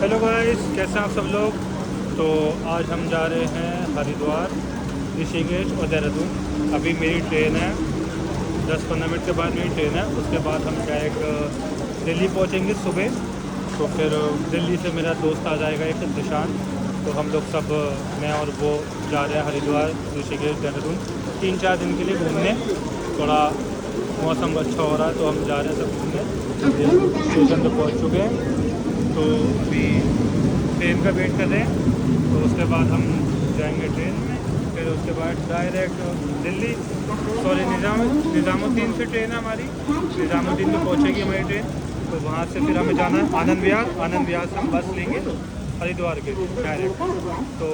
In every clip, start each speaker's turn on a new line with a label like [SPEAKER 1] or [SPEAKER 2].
[SPEAKER 1] Hello guys, कैसे हैं आप सब लोग। तो आज हम जा रहे हैं हरिद्वार, ऋषिकेश और देहरादून। अभी मेरी ट्रेन है, 10-15 मिनट के बाद मेरी ट्रेन है। उसके बाद हम डायरेक्ट दिल्ली पहुंचेंगे सुबह। तो फिर दिल्ली से मेरा दोस्त आ जाएगा एक, निशान। तो हम लोग सब, मैं और वो, जा रहे हैं हरिद्वार, ऋषिकेश, देहरादून 3-4 दिन के लिए घूमने। थोड़ा मौसम अच्छा हो रहा है तो हम जा रहे हैं सब घूमने। स्टेशन पर पहुँच चुके हैं, तो अभी ट्रेन का वेट कर रहे हैं। तो उसके बाद हम जाएंगे ट्रेन में, फिर उसके बाद डायरेक्ट दिल्ली, सॉरी निज़ामुद्दीन से ट्रेन है हमारी। निज़ामुद्दीन में पहुंचेगी हमारी ट्रेन। तो वहाँ से फिर हमें जाना है आनंद विहार। आनंद विहार से हम बस लेंगे हरिद्वार के डायरेक्ट। तो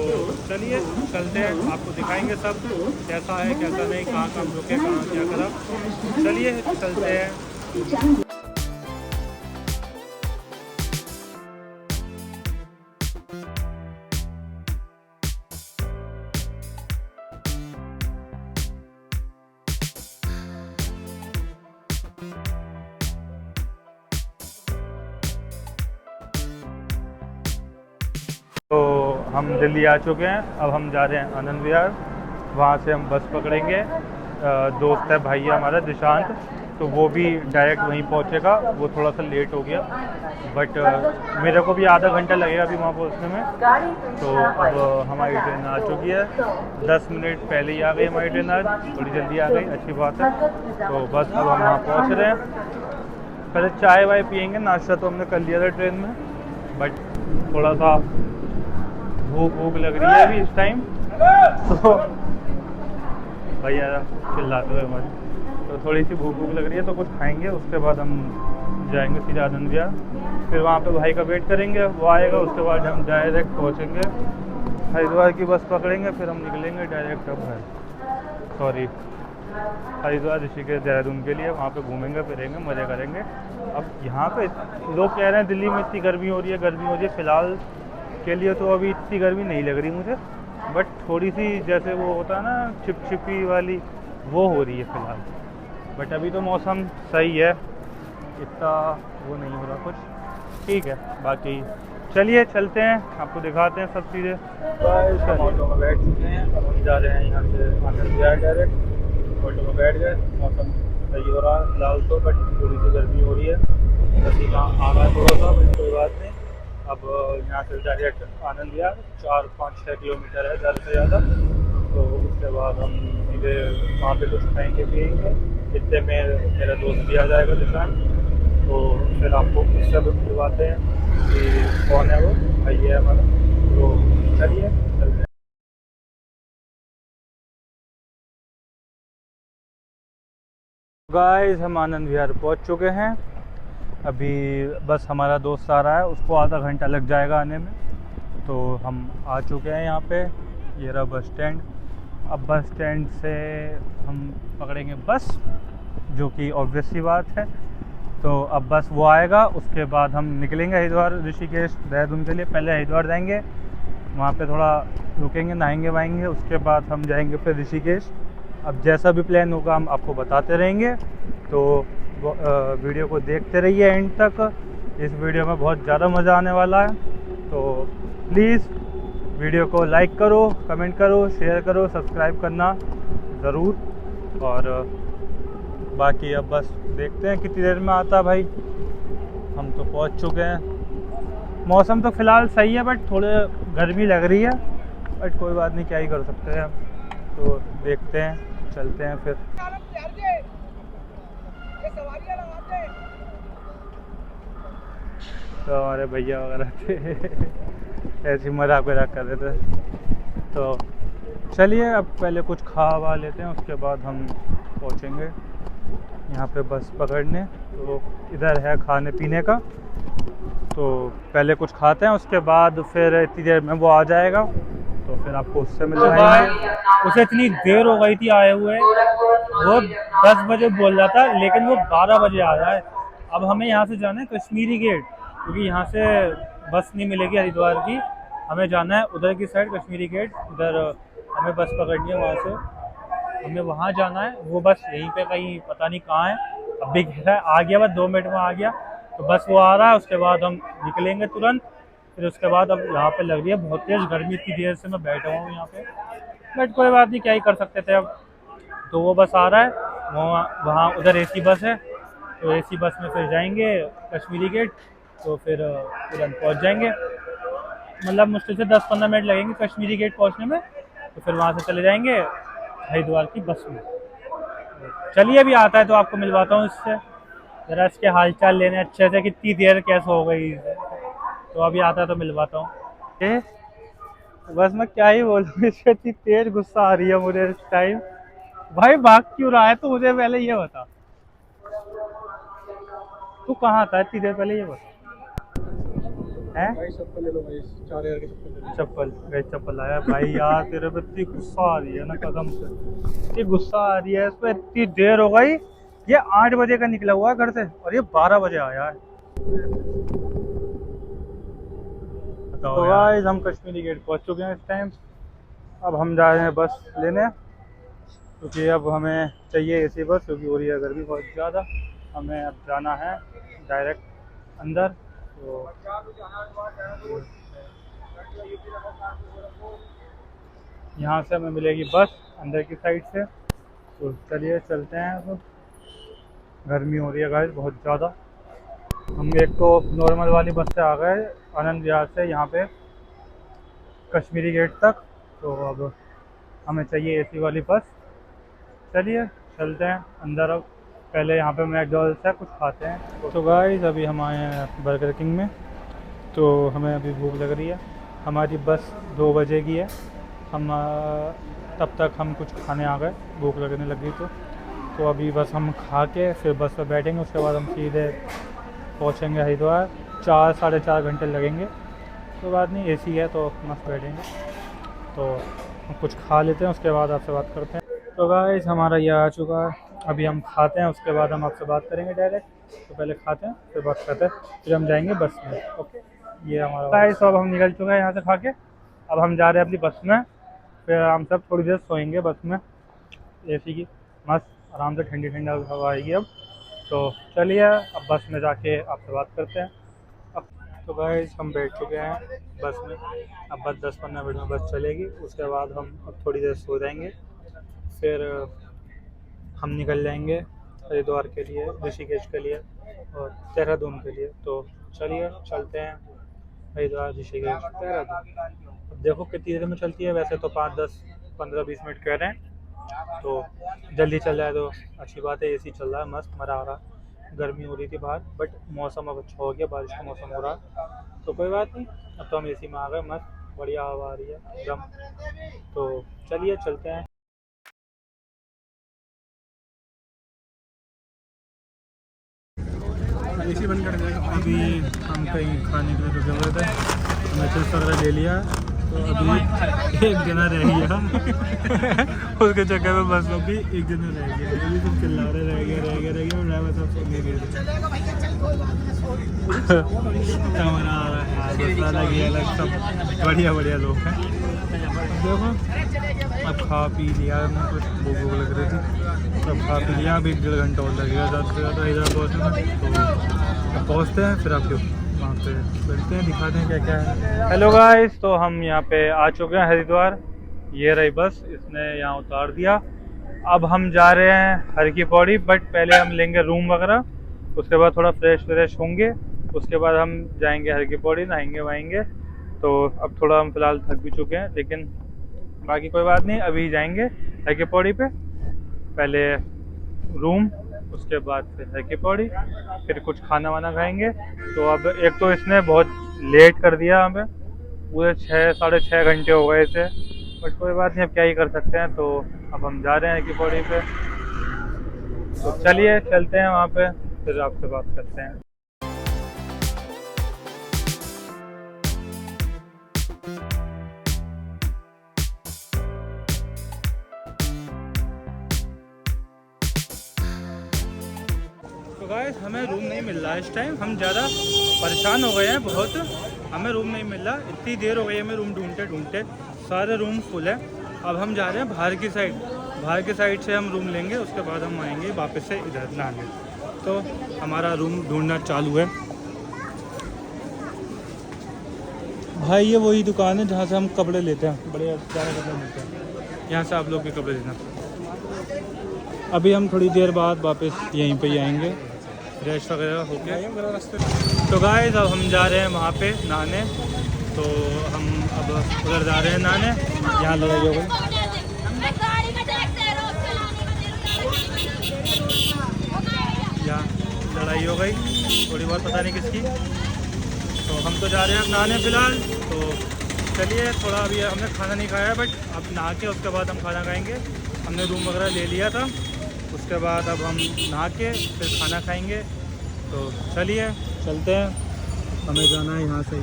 [SPEAKER 1] चलिए चलते हैं, आपको दिखाएंगे सब कैसा है कैसा नहीं, कहाँ कहाँ रुके, कहाँ क्या करा। चलिए चलते हैं। तो हम दिल्ली आ चुके हैं, अब हम जा रहे हैं आनंद विहार। वहाँ से हम बस पकड़ेंगे। दोस्त है भाई हमारा दिशांत, तो वो भी डायरेक्ट वहीं पहुँचेगा। वो थोड़ा सा लेट हो गया, बट मेरे को भी आधा घंटा लगेगा अभी वहाँ पहुँचने में। तो अब हमारी ट्रेन आ चुकी है, 10 मिनट पहले ही आ गई हमारी ट्रेन। आज थोड़ी जल्दी आ गई, अच्छी बात है। तो बस अब हम वहाँ पहुँच रहे हैं। पहले चाय वाय पियेंगे, नाश्ता तो हमने कर लिया था ट्रेन में, बट थोड़ा सा भूख भूख लग रही है अभी इस टाइम। तो भैया चिल्लाते हुए हमारे, तो थोड़ी सी भूख भूख लग रही है, तो कुछ खाएंगे। उसके बाद हम जाएंगे सीधा आनंद विहार। फिर वहाँ पे भाई का वेट करेंगे, वो आएगा। उसके बाद हम डायरेक्ट पहुँचेंगे हरिद्वार की बस पकड़ेंगे। फिर हम निकलेंगे डायरेक्ट अब हरिद्वार, ऋषिकेश, देहरादून के लिए। वहाँ पे घूमेंगे फिरेंगे, मज़े करेंगे। अब यहाँ पे लोग कह रहे हैं दिल्ली में इतनी गर्मी हो रही है, गर्मी हो रही है। फ़िलहाल के लिए तो अभी इतनी गर्मी नहीं लग रही मुझे, बट थोड़ी सी जैसे वो होता है ना चिपचिपी वाली, वो हो रही है फ़िलहाल। बट अभी तो मौसम सही है, इतना वो नहीं हो रहा कुछ, ठीक है। बाकी चलिए चलते हैं, आपको दिखाते हैं सब चीज़ें। हम ऑटो में बैठ चुके हैं, अब हम जा रहे हैं यहाँ से आनंद विहार डायरेक्ट। ऑटो में बैठ गए, मौसम सही हो रहा है फिलहाल तो, बट थोड़ी सी गर्मी हो रही है, पसीना आ रहा है थोड़ा सा, बट कोई बात नहीं। अब यहाँ से डायरेक्ट आनंद विहार 4-5-6 किलोमीटर है ज़्यादा से ज़्यादा। तो उसके बाद हम सीधे वहाँ पे कुछ खाएंगे पिएंगे। इतने में मेरा दोस्त भी आ जाएगा दुकान, तो फिर आपको उससे भी मिलवाते हैं कि कौन है वो, भाई है हमारा। तो चलिए चलते हैं। गाइस, हम आनंद विहार पहुँच चुके हैं। अभी बस हमारा दोस्त आ रहा है, उसको आधा घंटा लग जाएगा आने में। तो हम आ चुके हैं यहाँ पे, ये रहा बस स्टैंड। अब बस स्टैंड से हम पकड़ेंगे बस, जो कि ऑब्वियस सी बात है। तो अब बस वो आएगा, उसके बाद हम निकलेंगे हरिद्वार, ऋषिकेश, देहरादून के लिए। पहले हरिद्वार जाएंगे, वहाँ पे थोड़ा रुकेंगे, नहाएंगे वाएंगे। उसके बाद हम जाएंगे फिर ऋषिकेश। अब जैसा भी प्लान होगा हम आपको बताते रहेंगे, तो वीडियो को देखते रहिए एंड तक। इस वीडियो में बहुत ज़्यादा मज़ा आने वाला है। तो प्लीज़ वीडियो को लाइक करो, कमेंट करो, शेयर करो, सब्सक्राइब करना ज़रूर। और बाकी अब बस देखते हैं कितनी देर में आता भाई। हम तो पहुंच चुके हैं। मौसम तो फ़िलहाल सही है, बट थोड़े गर्मी लग रही है, बट कोई बात नहीं, क्या ही कर सकते हैं हम। तो देखते हैं, चलते हैं फिर। तो हमारे भैया वगैरह थे ऐसी मजाक वजाक कर रहे थे। तो चलिए अब पहले कुछ खा लेते हैं, उसके बाद हम पहुंचेंगे यहाँ पे बस पकड़ने। तो इधर है खाने पीने का, तो पहले कुछ खाते हैं, उसके बाद फिर इतनी देर में वो आ जाएगा, तो फिर आपको उससे मिल जाएंगे। उसे इतनी देर हो गई थी आए हुए, वो 10 बजे बोल रहा था, लेकिन वो 12 बजे आ रहा है। अब हमें यहाँ से जाना है कश्मीरी गेट, क्योंकि यहाँ से बस नहीं मिलेगी हरिद्वार की। हमें जाना है उधर की साइड, कश्मीरी गेट उधर हमें बस पकड़नी है। वहाँ से हमें वहाँ जाना है, वो बस यहीं पे कहीं, पता नहीं कहाँ है। अब भी कह रहा है आ गया, बस 2 मिनट में आ गया। तो बस वो आ रहा है, उसके बाद हम निकलेंगे तुरंत। फिर उसके बाद अब यहाँ पे लग रही है बहुत तेज़ गर्मी, इतनी देर से मैं बैठा हुआ हूँ यहाँ पे, बट कोई बात नहीं, क्या ही कर सकते थे अब। तो वो बस आ रहा है, वहाँ उधर एसी बस है, तो एसी बस में फिर जाएंगे कश्मीरी गेट, तो फिर तुरंत पहुँच जाएंगे। मतलब मुश्किल से 10-15 मिनट लगेंगे कश्मीरी गेट पहुँचने में, तो फिर वहाँ से चले जाएंगे हरिद्वार की बस में। चलिए अभी आता है तो आपको मिलवाता हूँ इससे, ज़रा इसके हालचाल लेने अच्छे से, कितनी देर कैसे हो गई इसे। तो अभी आता है तो मिलवाता हूँ। बस मैं क्या ही बोलूँ, इसको इतनी तेज गुस्सा आ रही है मुझे इस टाइम। भाई भाग क्यों रहा है तू, मुझे पहले ये बता, तू कहाँ था इतनी देर पहले, ये बता। हैं
[SPEAKER 2] भाई चप्पल ले लो भाई, 4000 की चप्पल ले लो।
[SPEAKER 1] चप्पल गई, चप्पल आया भाई यार, तेरे पे इतनी गुस्सा आ रही है ना कसम से, इतनी गुस्सा आ रही है इस पर, इतनी देर हो गई। ये 8 बजे का निकला हुआ है घर से और ये 12 बजे आया है। तो गाइस हम कश्मीरी गेट पहुंच चुके हैं इस टाइम। अब हम जा रहे हैं बस लेने, क्योंकि अब हमें चाहिए एसी बस, क्योंकि हो रही है गर्मी बहुत ज़्यादा। हमें अब जाना है डायरेक्ट अंदर, तो यहाँ से हमें मिलेगी बस अंदर की साइड से। तो चलिए चलते हैं। अब गर्मी हो रही है गाइस बहुत ज़्यादा। हम एक तो नॉर्मल वाली बस से आ गए आनंद विहार से यहाँ पे कश्मीरी गेट तक, तो अब हमें चाहिए एसी वाली बस। चलिए चलते हैं अंदर। अब पहले यहाँ पे मैकडॉनल्ड्स है, कुछ खाते हैं। तो गाइस अभी हम आए हैं बर्गर किंग में, तो हमें अभी भूख लग रही है। हमारी बस 2 बजे की है, हम तब तक हम कुछ खाने आ गए, भूख लगने लगी। तो अभी बस हम खा के फिर बस पर बैठेंगे, उसके बाद हम सीधे पहुँचेंगे हरिद्वार। 4-4.5 घंटे लगेंगे, तो बात नहीं, एसी है तो मस्त बैठेंगे। तो हम कुछ खा लेते हैं, उसके बाद आपसे बात करते हैं। तो गाइस हमारा ये आ चुका है, अभी हम खाते हैं, उसके बाद हम आपसे बात करेंगे डायरेक्ट। तो पहले खाते हैं फिर बात करते हैं, फिर हम जाएंगे बस में। ओके, ये हमारा गाइस। तो अब हम निकल चुके हैं यहाँ से खा के, अब हम जा रहे हैं अपनी बस में। फिर हम सब थोड़ी देर सोएंगे बस में, एसी की मस्त आराम से ठंडी ठंडी हवा आएगी अब। तो चलिए अब बस में जाके आपसे बात करते हैं। अब तो गाइस हम बैठ चुके हैं बस में, अब बस 10-15 मिनट में बस चलेगी, उसके बाद हम अब थोड़ी देर सो जाएंगे। फिर हम निकल जाएंगे हरिद्वार के लिए, ऋषिकेश के लिए और देहरादून के लिए। तो चलिए चलते हैं हरिद्वार, ऋषिकेश, देहरादून। अब देखो कितनी देर में चलती है, वैसे तो 5-10-15-20 मिनट कह रहे हैं, तो जल्दी चल जाए तो अच्छी बात है। एसी चल रहा है, मस्त मज़ा आ रहा है। गर्मी हो रही थी बाहर, बट मौसम अब अच्छा हो गया, बारिश का मौसम हो रहा है, तो कोई बात नहीं। अब तो हम एसी में आ गए, मस्त बढ़िया हवा आ रही है एकदम। तो चलिए चलते हैं।
[SPEAKER 2] एसी बंद कर देगा।
[SPEAKER 1] अभी हम कहीं खाने के लिए रुके हुए थे, हमने चिप्स वगैरह ले लिया, तो अभी एक जना रह गया उसके चक्कर में बस अभी एक जना रह गया, अभी सब चिल्ला रहे रह गया और ड्राइवर सब सुनने गए कैमरा आ रहा है, दूसरा अलग ही अलग सब बढ़िया बढ़िया लोग हैं। देखो अब खा पी लिया, मैं कुछ भूख लग रही थी, सब खा पी लिया। अब 1-1.5 घंटा और लगेगा ज़्यादा से ज़्यादा इधर पहुँचने में। तो पहुँचते हैं फिर आपके वहाँ पे चलते हैं, दिखाते हैं क्या क्या है। हेलो गाइस, तो हम यहाँ पे आ चुके हैं हरिद्वार, ये रही बस, इसने यहाँ उतार दिया। अब हम जा रहे हैं हर की पौड़ी, बट पहले हम लेंगे रूम वगैरह, उसके बाद थोड़ा फ्रेश होंगे, उसके बाद हम जाएंगे हर की पौड़ी, नहाएंगे वाएंगे। तो अब थोड़ा हम फिलहाल थक भी चुके हैं, लेकिन बाकी कोई बात नहीं, अभी जाएंगे हर की पौड़ी पे, पहले रूम, उसके बाद फिर हर की पौड़ी, फिर कुछ खाना वाना खाएंगे। तो अब एक तो इसने बहुत लेट कर दिया, हमें पूरे 6-6.5 घंटे हो गए थे, बट कोई बात नहीं, अब क्या ही कर सकते हैं। तो अब हम जा रहे हैं हर की पौड़ी पे, तो चलिए चलते हैं वहाँ पे, फिर आपसे बात करते हैं। तो गाइस हमें रूम नहीं मिल रहा है इस टाइम, हम ज़्यादा परेशान हो गए हैं बहुत, हमें रूम नहीं मिल रहा, इतनी देर हो गई है हमें रूम ढूंढते, सारे रूम फुल है। अब हम जा रहे हैं बाहर की साइड से हम रूम लेंगे, उसके बाद हम आएंगे वापस से इधर नहाने। तो हमारा रूम ढूंढना चालू है। भाई ये वही दुकान है जहाँ से हम कपड़े लेते हैं, बड़े ज़्यादा कपड़े मिलते हैं। यहाँ से आप लोग के कपड़े लेना। अभी हम थोड़ी देर बाद वापस यहीं पे ही आएंगे, रेस्ट वगैरह होके। तो गाइस अब हम जा रहे हैं वहाँ पे नहाने, तो हम अब उधर जा रहे हैं नहाने। यहाँ लड़ाई हो गई, यहाँ लड़ाई हो गई थोड़ी बहुत, पता नहीं किसकी। तो हम तो जा रहे हैं अब नहाने फ़िलहाल। तो चलिए, थोड़ा अभी हमने खाना नहीं खाया, बट अब नहा के उसके बाद हम खाना खाएंगे। हमने रूम वगैरह ले लिया था, उसके बाद अब हम नहा के फिर खाना खाएंगे। तो चलिए चलते हैं। हमें जाना है यहाँ से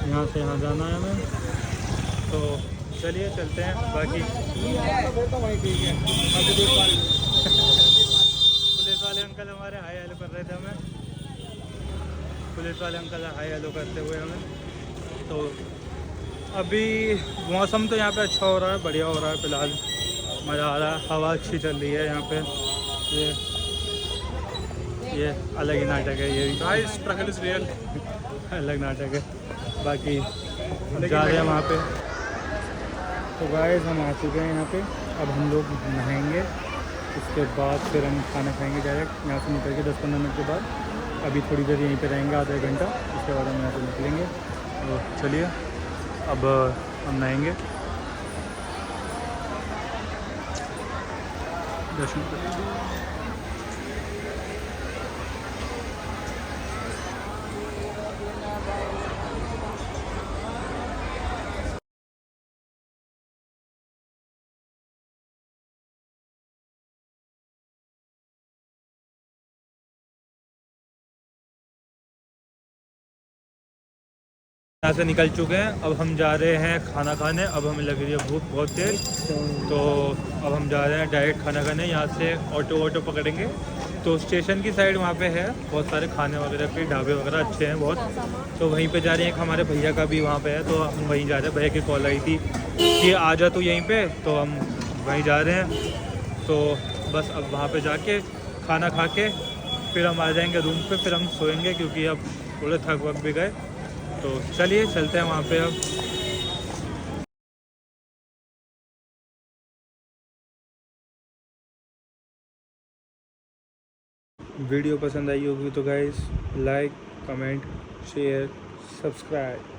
[SPEAKER 1] यहाँ से यहाँ जाना है हमें, तो चलिए चलते हैं। बाकी पुलिस वाले अंकल हमारे हाई हेलो कर रहे थे हमें, पुलिस वाले अंकल हाई हेलो करते हुए हमें। तो अभी मौसम तो यहाँ पे अच्छा हो रहा है, बढ़िया हो रहा है फ़िलहाल, मज़ा आ रहा है, हवा अच्छी चल रही है यहाँ पे। ये अलग ही नाटक है, ये
[SPEAKER 2] गाइस स्ट्रगल इज रियल।
[SPEAKER 1] अलग नाटक है। बाकी जा रहे हैं वहाँ पे। तो गाइस हम आ चुके हैं यहाँ पे, अब हम लोग नहाएंगे, उसके बाद फिर हम खाना खाएंगे डायरेक्ट यहाँ से निकल के 10-15 मिनट के बाद। अभी थोड़ी देर यहीं पे रहेंगे, आधा घंटा, उसके बाद हम यहाँ से निकलेंगे। तो चलिए अब हम नहाएंगे, दर्शन करेंगे। यहाँ से निकल चुके हैं, अब हम जा रहे हैं खाना खाने। अब हमें लग रही है भूख बहुत तेज, तो अब हम जा रहे हैं डायरेक्ट खाना खाने। यहाँ से ऑटो पकड़ेंगे, तो स्टेशन की साइड वहाँ पे है बहुत सारे खाने वगैरह के ढाबे वगैरह अच्छे हैं बहुत, तो वहीं पे जा रहे हैं। एक हमारे भैया का भी वहाँ पे है, तो हम वहीं जा रहे हैं। भैया की कॉल आई थी कि आ जा तू यहीं पे, तो हम वहीं जा रहे हैं। तो बस अब वहाँ पे जाके खाना खा के फिर हम आ जाएंगे रूम पे, फिर हम सोएंगे क्योंकि अब थोड़े थक वक भी गए। तो चलिए चलते हैं वहाँ पे अब। वीडियो पसंद आई होगी तो guys like, comment, share, subscribe.